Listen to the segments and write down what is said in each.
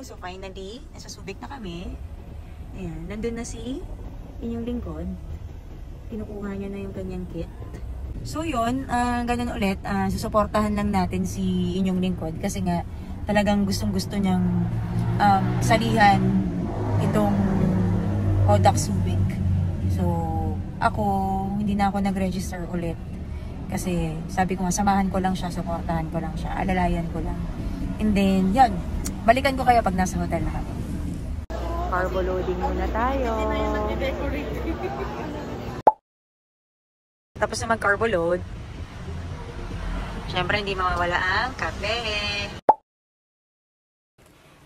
So finally, nasa Subic na kami. Ayan, nandun na si inyong lingkod. Kinukuha niya na yung kanyang kit. So yun, ganun ulit. Susuportahan lang natin si inyong lingkod. Kasi nga, talagang gustong-gusto niyang salihan itong ODAC Subic. So, ako, hindi na ako nag-register ulit. Kasi sabi ko nga, samahan ko lang siya, suportahan ko lang siya, alalayan ko lang. And then, yun, balikan ko kayo pag nasa hotel na kami. Carbo loading muna tayo. Tapos na mag-carbo load. Siyempre, hindi mawawala ang kape.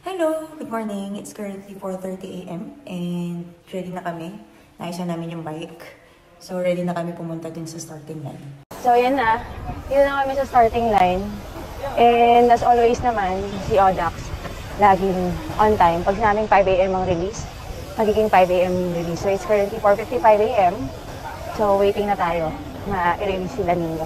Hello! Good morning! It's currently 4:30 AM and ready na kami. Naisa namin yung bike. So, ready na kami pumunta dun sa starting line. So, yan na. Dito na kami sa starting line. And as always naman, si ODAX, laging on time. Pag sinabing 5 AM ang release, magiging 5 AM release. So, it's currently 4:55 AM. So, waiting na tayo na i-release sila ninyo.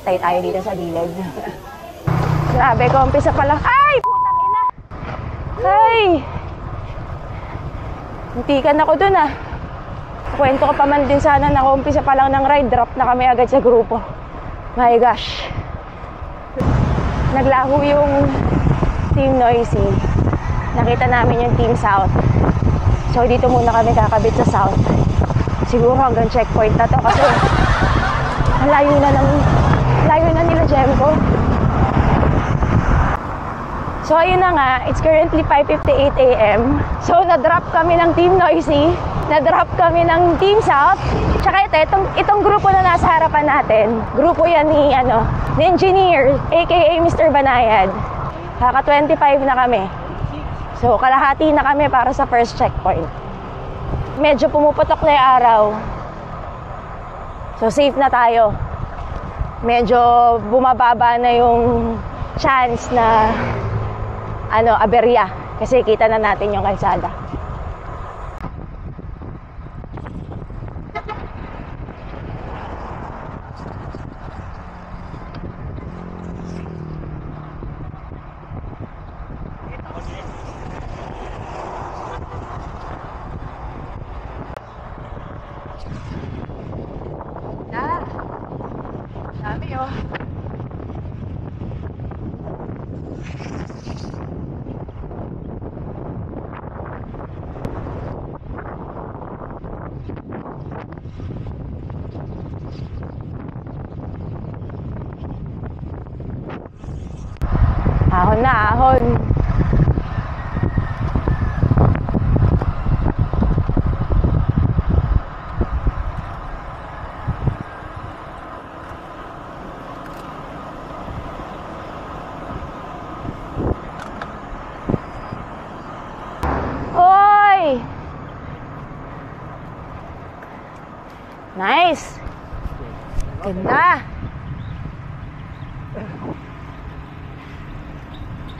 Tayo dito sa gilid. Grabe, kumpisa pa lang. Ay! Putang ina! Ay! Muntikan ako dun ah. Kwento ko pa man din sana na kumpisa pa lang ng ride, drop na kami agad sa grupo. My gosh. Naglaho yung Team Noisy. Nakita namin yung Team South. So dito muna kami kakabit sa South. Siguro hanggang checkpoint na to kasi layo na nila Jemco. So ayun na nga, it's currently 5:58 AM. So na-drop kami ng Team Noisy, na-drop kami ng Team South. Tsaka itong grupo na nasa harapan natin, grupo yan ni Engineer, aka Mr. Banayad. Kaka 25 na kami. So kalahati na kami para sa first checkpoint. Medyo pumuputok na yung araw. So safe na tayo. Medyo bumababa na yung chance na aberya. Kasi kita na natin yung kalsada. Dami oh. Ahon na, ahon. Oy! Nice! Ganda!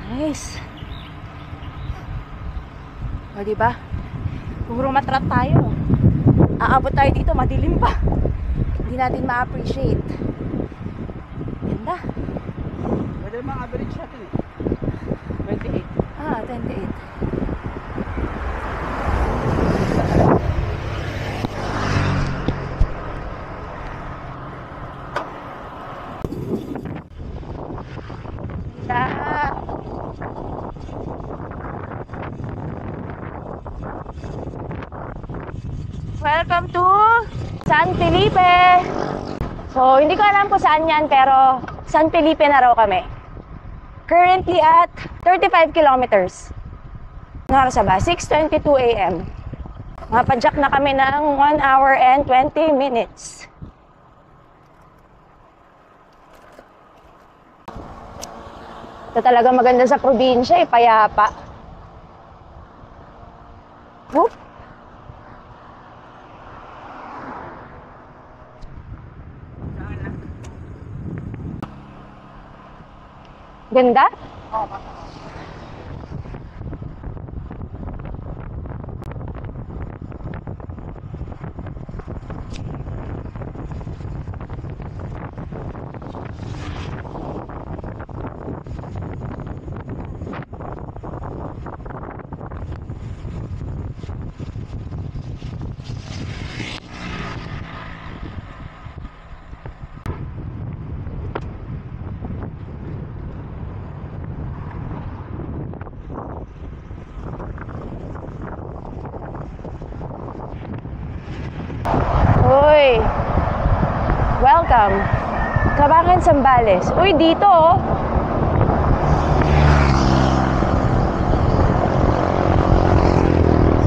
Nice. O, diba? Puro matrat tayo. Aabot tayo dito, madilim pa. Hindi natin ma-appreciate. Ganda. Pwede naman average natin eh. 28. 28. Welcome to San Felipe. So, hindi ko alam kung saan yan, pero San Felipe na raw kami. Currently at 35 kilometers. Ano oras ba? 6:22 AM. Mapadyak na kami ng 1 hour and 20 minutes. Ito talaga maganda sa probinsya, payapa. Whoop. Ganda? welcome. Kabangan Zambales. Uy, dito oh.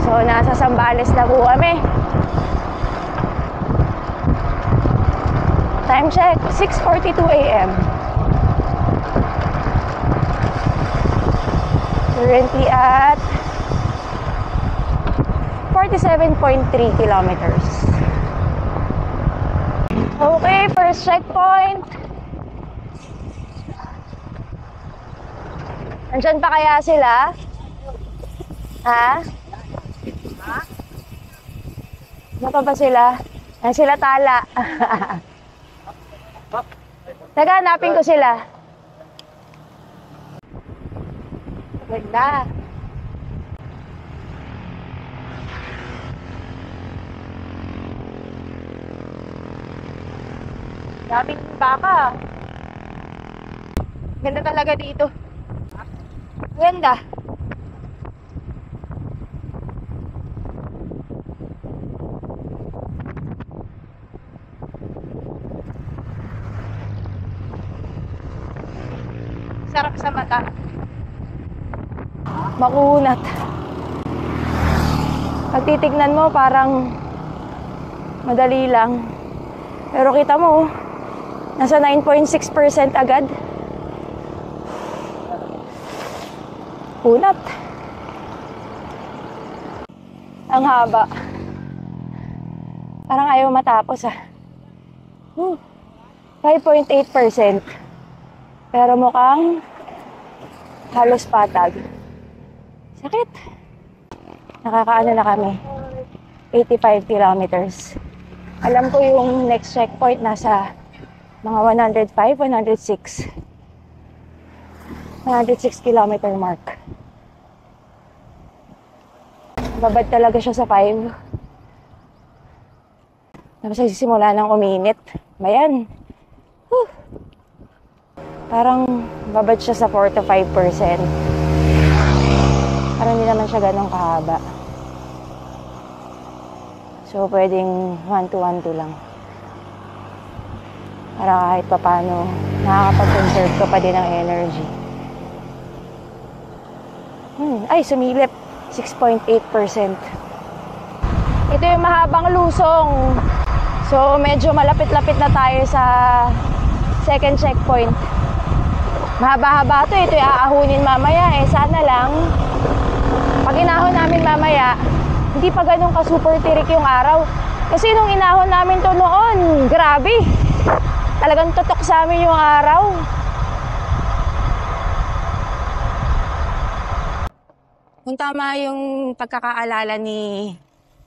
So, nasa Zambales na po kami. Time check, 6:42 a.m. Currently at 47.3 kilometers. Okay, first checkpoint. Nandyan pa kaya sila? Ha? Ano pa ba sila? Ayan sila Tala. Naghanapin ko sila. Ganda. Daming baka. Ganda talaga dito. Ganda. Sarap sa mata. Makunat. Pag titignan mo, parang madali lang. Pero kita mo, nasa 9.6% agad. Kunat. Ang haba. Parang ayaw matapos ah. 5.8%. Pero mukhang halos patag. Sakit. Nakakaano na kami. 85 kilometers. Alam ko yung next checkpoint nasa mga 105, 106. 106 kilometer mark. Babad talaga siya sa 5. Tapos nagsisimula ng uminit. Bayan. Parang babad siya sa 4 to 5%. Parang hindi naman siya ganong kahaba. So, pwedeng 1-2 lang. Para kahit pa paano, nakakapag-conserve ka pa din ng energy. Ay, sumilip. 6.8%. Ito yung mahabang lusong. So, medyo malapit-lapit na tayo sa second checkpoint. Mahaba-haba ito. Ito yung aahunin mamaya. Sana lang, pag inahon namin mamaya, hindi pa ganun ka-super tirik yung araw. Kasi nung inahon namin to noon, grabe. Talagang tutok sa amin yung araw. Kung tama yung pagkakaalala ni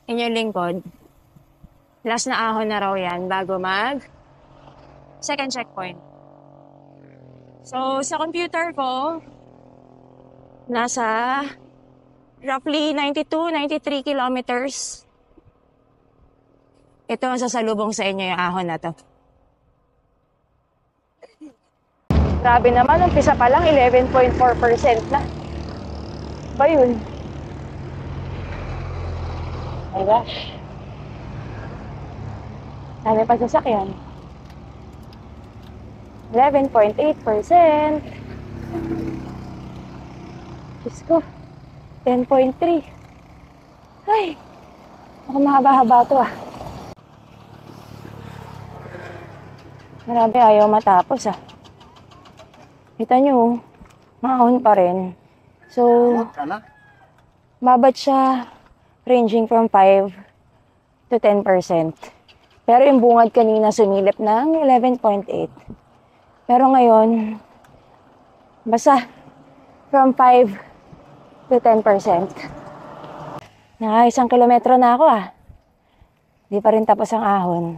inyong lingkod, last na ahon na raw yan bago mag second checkpoint. So, sa computer ko, nasa roughly 92-93 kilometers. Ito ang sasalubong sa inyo yung ahon na to. Grabe naman, umpisa pa lang, 11.4% na. Ba yun? My gosh. Dami pa sasakyan. 11.8%. Diyos ko. 10.3. Ay. Ako mahaba-haba to ah. Marami ayaw matapos ah. Kita nyo, maahon pa rin. So, babad siya ranging from 5 to 10%. Pero yung bungad kanina sumilip ng 11.8. Pero ngayon, basta from 5 to 10%. Naka 1 kilometro na ako ah. Di pa rin tapos ang ahon.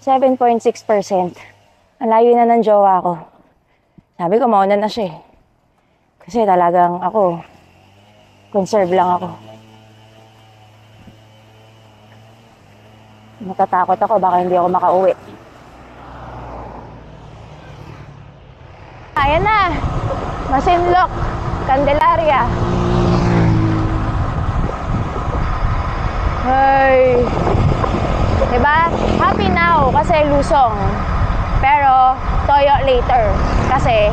7.6%. Ang layo na ng jowa ko. Sabi ko, mauna na siya eh. Kasi talagang ako, conserve lang ako. Natatakot ako, baka hindi ako makauwi. Ayan na! Masinloc, Candelaria. Ay! Diba? Happy now kasi lusong. Pero toyo later kasi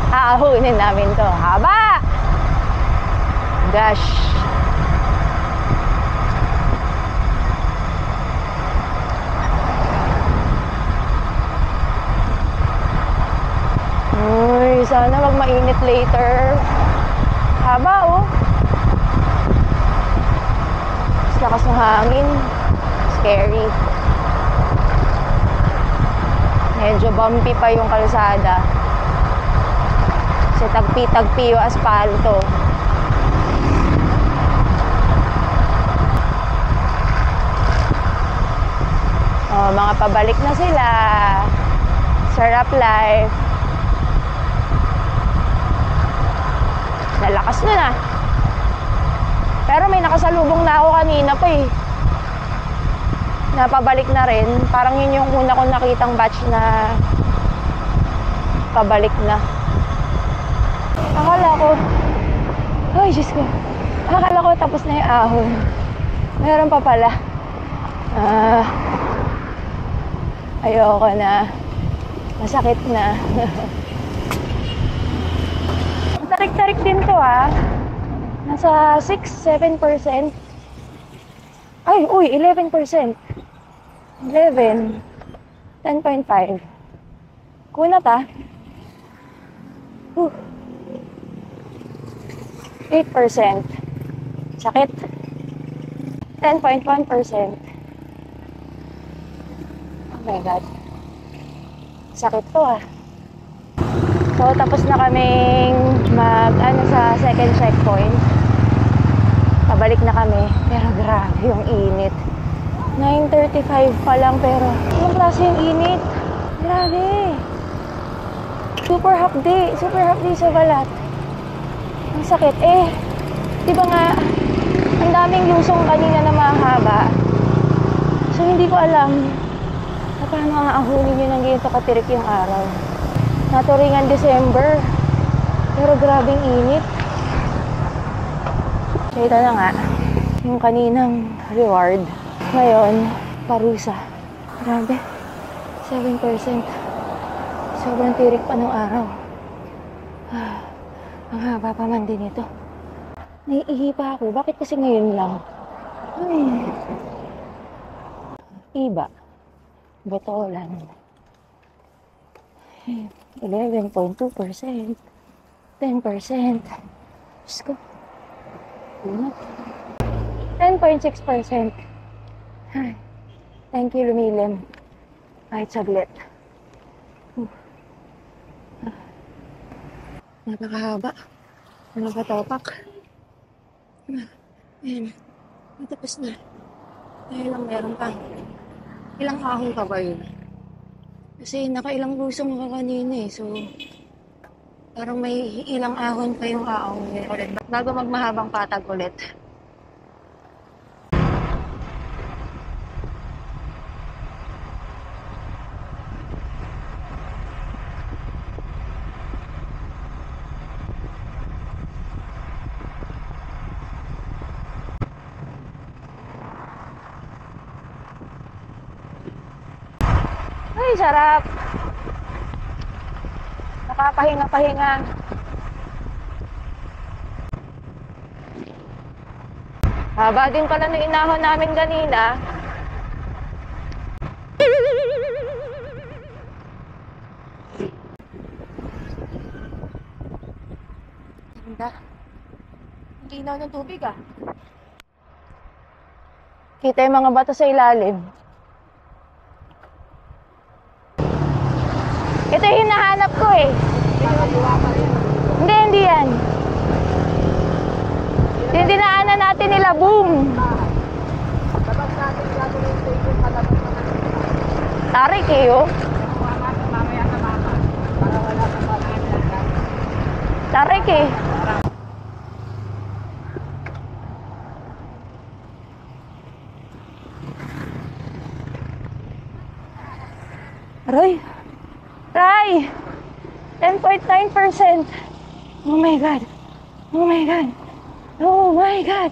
aahunin namin to. Haba! Gosh. Uy, sana wag mainit later. Haba oh. Mas lakas ng hangin. Scary. Medyo bumpy pa yung kalsada. Kasi tagpi-tagpi yung asfalto. Oh, mga pabalik na sila. Sarap life. Nalakas na na. Pero may nakasalubong na ako kanina pa eh. Napabalik na rin. Parang yun yung una kong nakitang batch na pabalik na. Akala ko, ay Diyos ko, akala ko tapos na yung ahon. Meron pa pala. Ayoko na. Masakit na. Tarik-tarik din to ah. Nasa 6-7%. Ay, uy, 11%. 11. 10.5. Kunat ah. 8%. Sakit. 10.1%. Oh my God. Sakit to ah. So, tapos na kaming sa second checkpoint. Pabalik na kami. Pero grabe yung init. 9:35 pa lang pero anong klase yung init? Grabe. Super hapdi sa balat. Ang sakit. Eh, di ba nga, ang daming lusong kanina na mahaba. So, hindi ko alam na paano aahunin nyo ng ganito katirik yung araw. Naturingan December. Pero grabing init. So, ito na nga. Yung kaninang reward. Ngayon, parusa. Grabe. 7%. Sobrang tirik pa ng araw. Ang haba pa man din ito. Naiihi pa ako. Bakit kasi ngayon lang? Ay. Iba. Botolan. 11.2%. 10%. Diyos ko. 10.6%. Ay. Thank you, lumilim. Kahit saglit. Napakahaba. Napatopak. Ayan. Tapos na. Kaya lang meron pa. Ilang ahon ka ba yun? Kasi nakailang lusong ka kanina eh. So, parang may ilang ahon pa yung ahon niya ulit. Bago magmahabang patag ulit. Ay, sarap. Nakapahinga-pahinga. Haba din pala ng inahon namin kanina. Ganda. Ang linaw ng tubig ah. Kita yung mga bato sa ilalim. Ito yung hinahanap ko eh. Hindi yan. Yung dinaanan natin nila, boom. Tarik eh, oh. Tarik eh. Aray. Ray! 10.9%. Oh my God. Oh my God. Oh my God.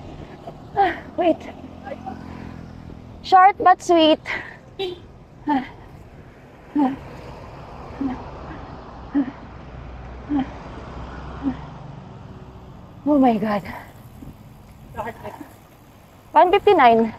Ah, wait. Short but sweet. Oh my God. 159.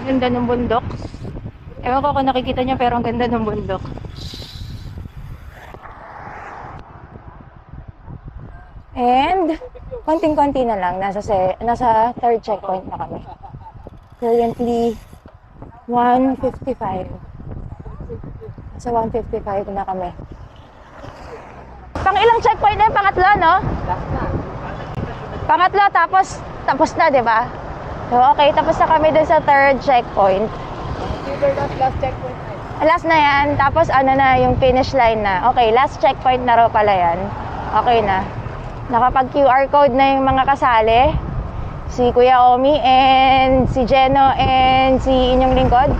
Ganda ng bundok. Ewan ko kung nakikita niya pero ang ganda ng bundok. And konting-konti na lang. Nasa third checkpoint na kami. Currently 155. Nasa 155 na kami. Pang ilang checkpoint na yung pangatlo, no? Pangatlo, tapos na, di ba? So, okay, tapos na kami dun sa third checkpoint. Last checkpoint. Last na yan, tapos ano na, yung finish line na. Okay, last checkpoint na raw pala yan. Okay na. Nakapag QR code na yung mga kasali. Si Kuya Omi and si Jeno and si inyong lingkod.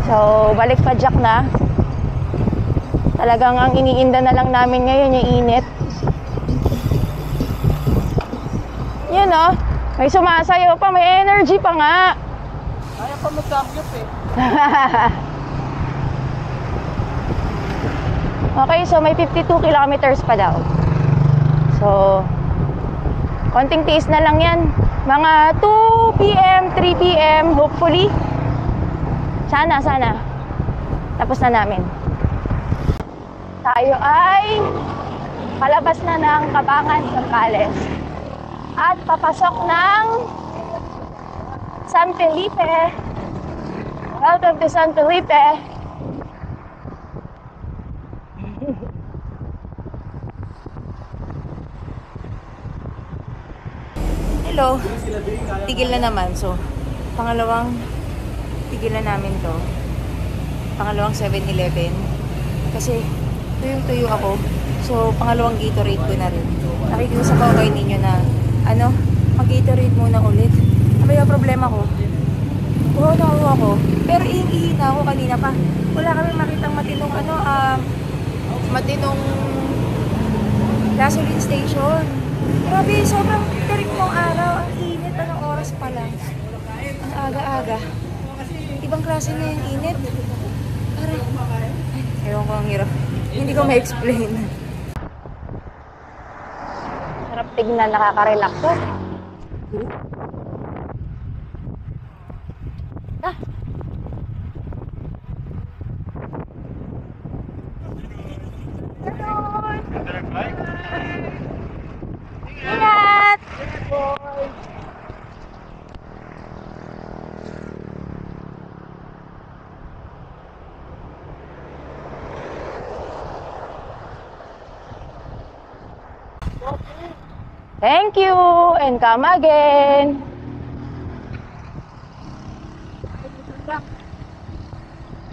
So, balik pa Jack na. Talagang ang iniinda na lang namin ngayon yung init. Yun oh. May sumasayo pa, may energy pa nga. Kaya pa mag-samgyup eh. Okay, so may 52 kilometers pa daw. So, konting tiis na lang yan. Mga 2 p.m., 3 p.m. hopefully. Sana. Tapos na namin. Tayo ay palabas na ng Cabangan, Zambales. At papasok ng San Felipe. Welcome to San Felipe. Hello. Tigil na naman. So, pangalawang tigil na namin to. Pangalawang 7-Eleven. Kasi tuyong-tuyo ako. So, pangalawang Gatorade ko na rin. Nakikiusap ako kayo ninyo na mag-Gatorade muna ulit. Ano yung problema ko? Oo, nakuha ako. Pero ihina ako kanina pa. Wala kami makitang matinong matinong gasoline station. Grabe, sobrang tarik mong araw. Ang init, anong oras pa lang. Ang aga-aga. Ibang klase na yung init. Parang, ewan ko ang hirap. Hindi ko ma-explain. Sarap tignan, nakaka-relax to. Ingat! Thank you and come again.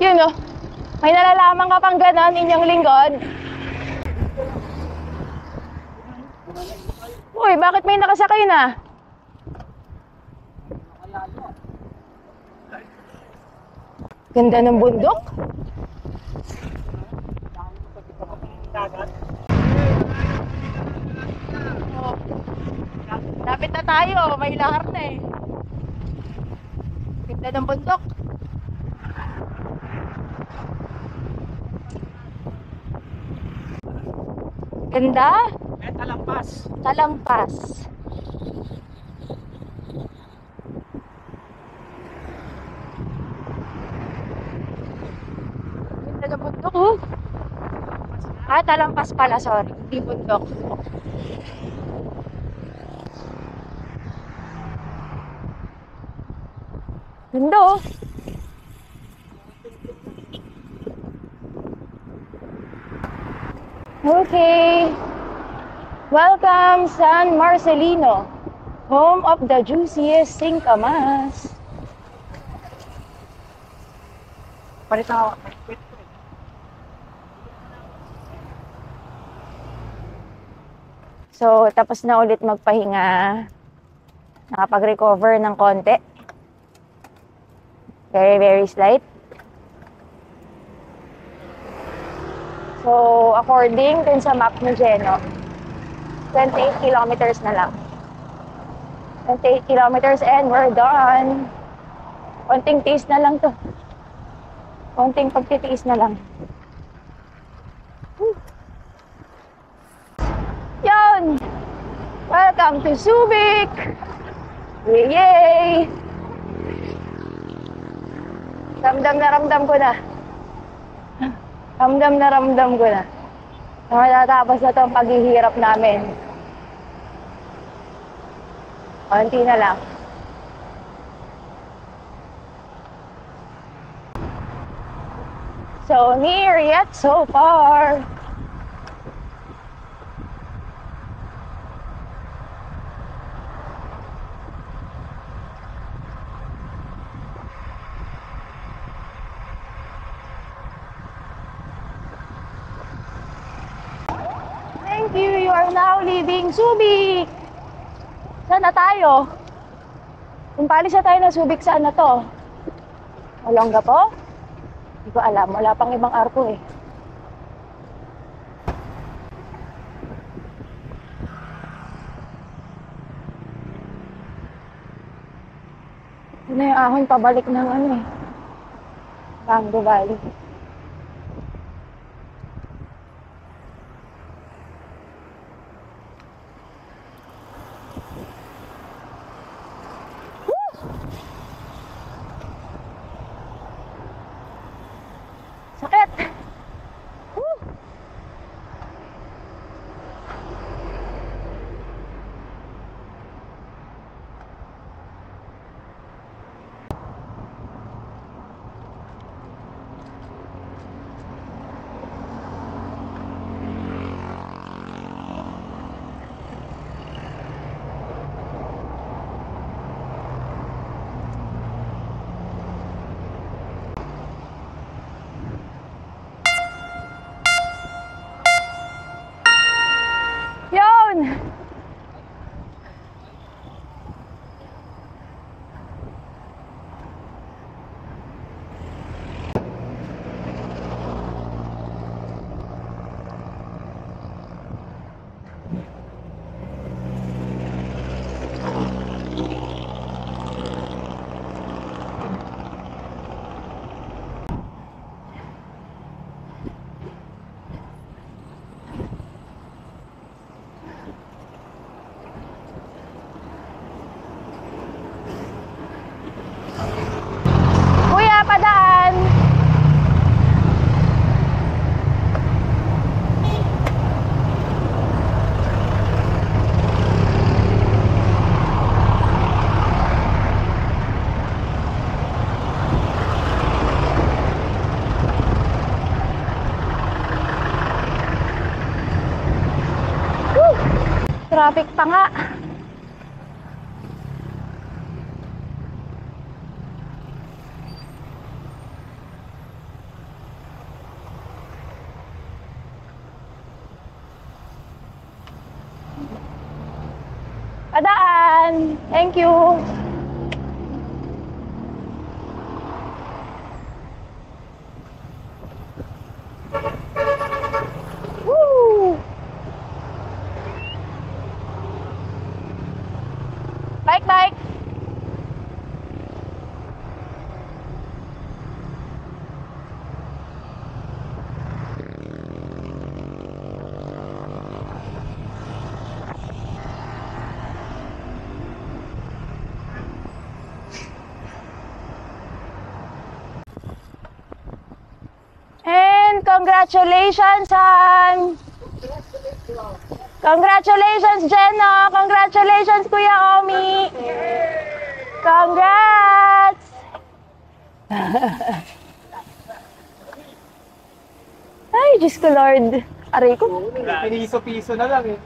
Yun o, may nalalaman ka pang ganon inyong lingkod. Uy, bakit may nakasakay na? Ganda ng bundok. Oh, lapit na tayo, may lahar na eh. Ganda ng bundok. Ganda? Talampas. Talampas. Ganda ng bundok oh. Talampas pala, sorry. Hindi bundok. Ganda oh. Okay. Welcome San Marcelino, home of the juiciest singkamas. Palit na ako. So, tapos na ulit magpahinga. Nakapag-recover ng konti. Very, very slight. So, according dun sa map ni Geno, 28 kilometers na lang. 28 kilometers and we're done. Konting tiis na lang to. Konting pagtitiis na lang. Yun! Welcome to Subic! Yay! Ramdam na ramdam ko na. Ramdam na ramdam ko na. Matatapos na itong paghihirap namin. Konti na lang. So near yet so far. Thank you. You are now leaving Subic. Saan na tayo? Kung palis na tayo na Subic, saan na to? Olonga po? Hindi ko alam. Wala pang ibang arko eh. Ito na yung ahon pabalik ng ano eh. Bango Valley. Sakit! Woo! Yun! Kuya, padaan! Woo! Traffic pa nga. Padaan! Thank you! Woo! Bike, bike! And congratulations, son! Congratulations, Jenna! Congratulations, Kuya Omi! Congrats! Ay, Diyos ko Lord. Aray ko. Piniso-piso na lang eh.